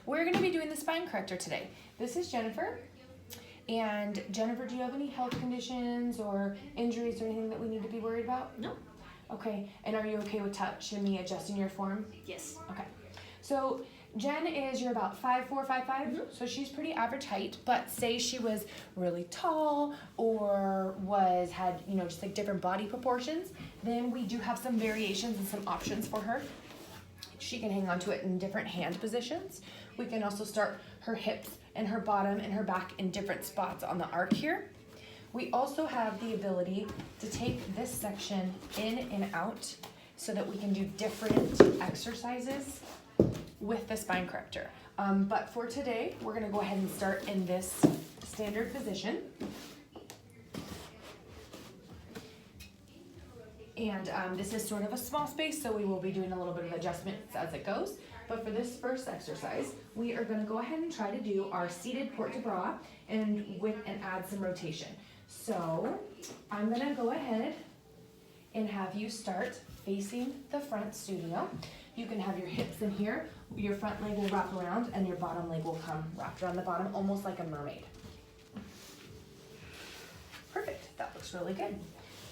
We're going to be doing the spine corrector today. This is Jennifer. And Jennifer, do you have any health conditions or injuries or anything that we need to be worried about? No. Okay, and are you okay with touch and me adjusting your form? Yes. Okay. So Jen you're about 5'4", 5'5", so she's pretty average height, but say she was really tall or had, just like different body proportions, then we do have some variations and some options for her. She can hang on to it in different hand positions. We can also start her hips and her bottom and her back in different spots on the arc here. We also have the ability to take this section in and out so that we can do different exercises with the spine corrector. But for today, we're gonna go ahead and start in this standard position. And this is sort of a small space, so we will be doing a little bit of adjustments as it goes. But for this first exercise, we are gonna go ahead and try to do our seated port de bras and add some rotation. So I'm gonna go ahead and have you start facing the front studio. You can have your hips in here, your front leg will wrap around and your bottom leg will come wrapped around the bottom, almost like a mermaid. Perfect, that looks really good.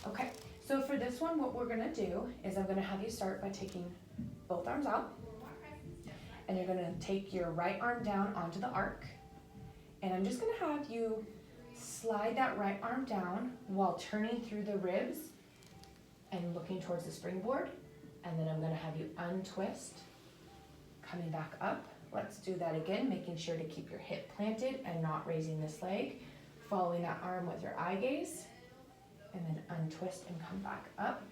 Okay, so for this one, what we're gonna do is I'm gonna have you start by taking both arms out, and you're gonna take your right arm down onto the arc, and I'm just gonna have you slide that right arm down while turning through the ribs and looking towards the springboard. And then I'm gonna have you untwist, coming back up. Let's do that again, making sure to keep your hip planted and not raising this leg. Following that arm with your eye gaze, and then untwist and come back up.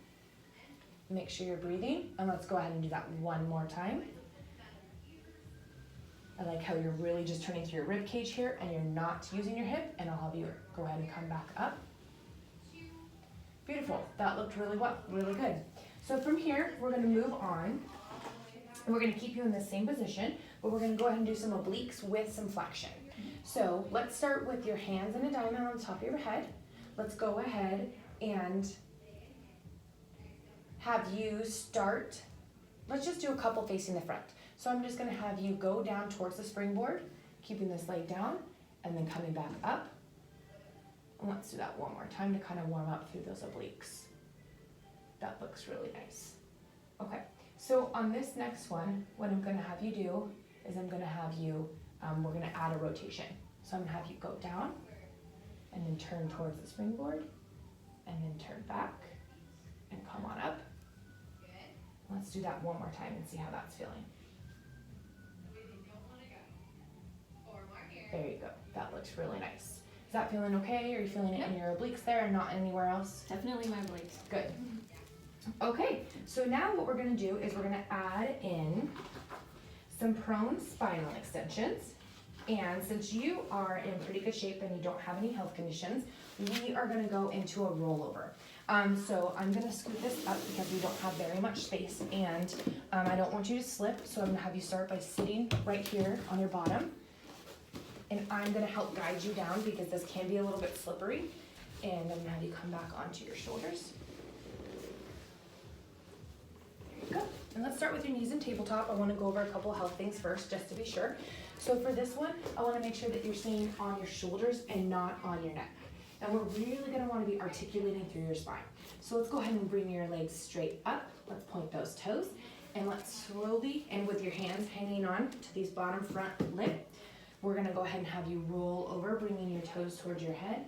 Make sure you're breathing, and let's go ahead and do that one more time. I like how you're really just turning through your rib cage here and you're not using your hip, and I'll have you go ahead and come back up. Beautiful, that looked really good. So from here, we're gonna move on, and we're gonna keep you in the same position, but we're gonna go ahead and do some obliques with some flexion. So let's start with your hands in a diamond on the top of your head. Let's go ahead and have you start, let's just do a couple facing the front. So I'm just gonna have you go down towards the springboard, keeping this leg down, and then coming back up. And let's do that one more time to kind of warm up through those obliques. That looks really nice. Okay, so on this next one, what I'm gonna have you do is I'm gonna have you, we're gonna add a rotation. So I'm gonna have you go down, and then turn towards the springboard, and then turn back, and come on up. Let's do that one more time and see how that's feeling. There you go, that looks really nice. Is that feeling okay? Are you feeling it in your obliques there and not anywhere else? Definitely my obliques. Good. Okay, so now what we're gonna do is we're gonna add in some prone spinal extensions. And since you are in pretty good shape and you don't have any health conditions, we are gonna go into a rollover. So I'm gonna scoot this up because we don't have very much space, and I don't want you to slip, so I'm gonna have you start by sitting right here on your bottom. And I'm gonna help guide you down because this can be a little bit slippery. And I'm gonna have you come back onto your shoulders. There you go. And let's start with your knees and tabletop. I wanna go over a couple health things first, just to be sure. So for this one, I wanna make sure that you're staying on your shoulders and not on your neck. And we're really gonna wanna be articulating through your spine. So let's go ahead and bring your legs straight up. Let's point those toes. And let's slowly, and with your hands hanging on to these bottom front lip, we're gonna go ahead and have you roll over, bringing your toes towards your head,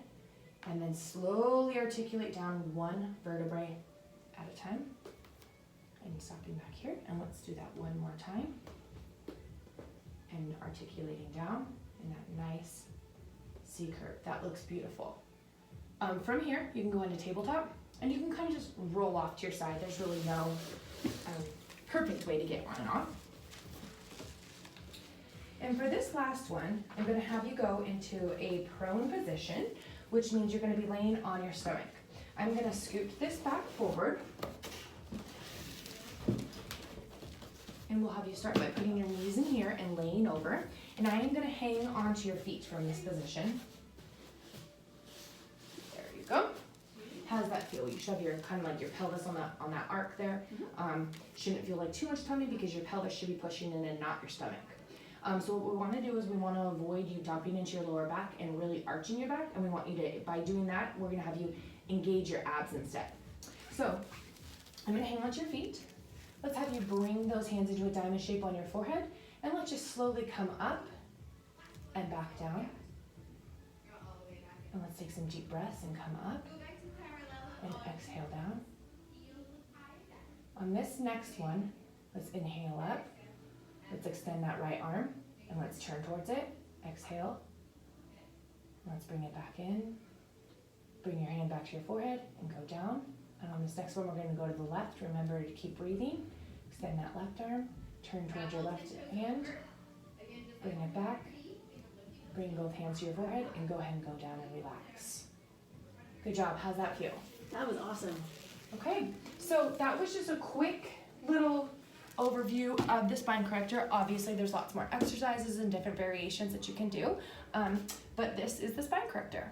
and then slowly articulate down one vertebrae at a time. And stopping back here, and let's do that one more time. And articulating down in that nice C curve. That looks beautiful. From here, you can go into tabletop, and you can kind of just roll off to your side. There's really no perfect way to get on and off. And for this last one, I'm gonna have you go into a prone position, which means you're gonna be laying on your stomach. I'm gonna scoot this back forward, and we'll have you start by putting your knees in here and laying over. And I am gonna hang onto your feet from this position. There you go. How does that feel? You should have your kind of like your pelvis on that arc there. Shouldn't feel like too much tummy because your pelvis should be pushing in and not your stomach. So what we want to do is we want to avoid you dumping into your lower back and really arching your back, and we want you to, by doing that, we're going to have you engage your abs instead. So I'm going to hang onto your feet. Let's have you bring those hands into a diamond shape on your forehead, and let's just slowly come up and back down. And let's take some deep breaths and come up and exhale down. On this next one, let's inhale up. Let's extend that right arm and let's turn towards it. Exhale. Let's bring it back in. Bring your hand back to your forehead and go down. And on this next one, we're going to go to the left. Remember to keep breathing. Extend that left arm. Turn towards your left hand. Bring it back. Bring both hands to your forehead and go ahead and go down and relax. Good job. How's that feel? That was awesome. Okay, so that was just a quick little overview of the spine corrector. Obviously, there's lots more exercises and different variations that you can do, but this is the spine corrector.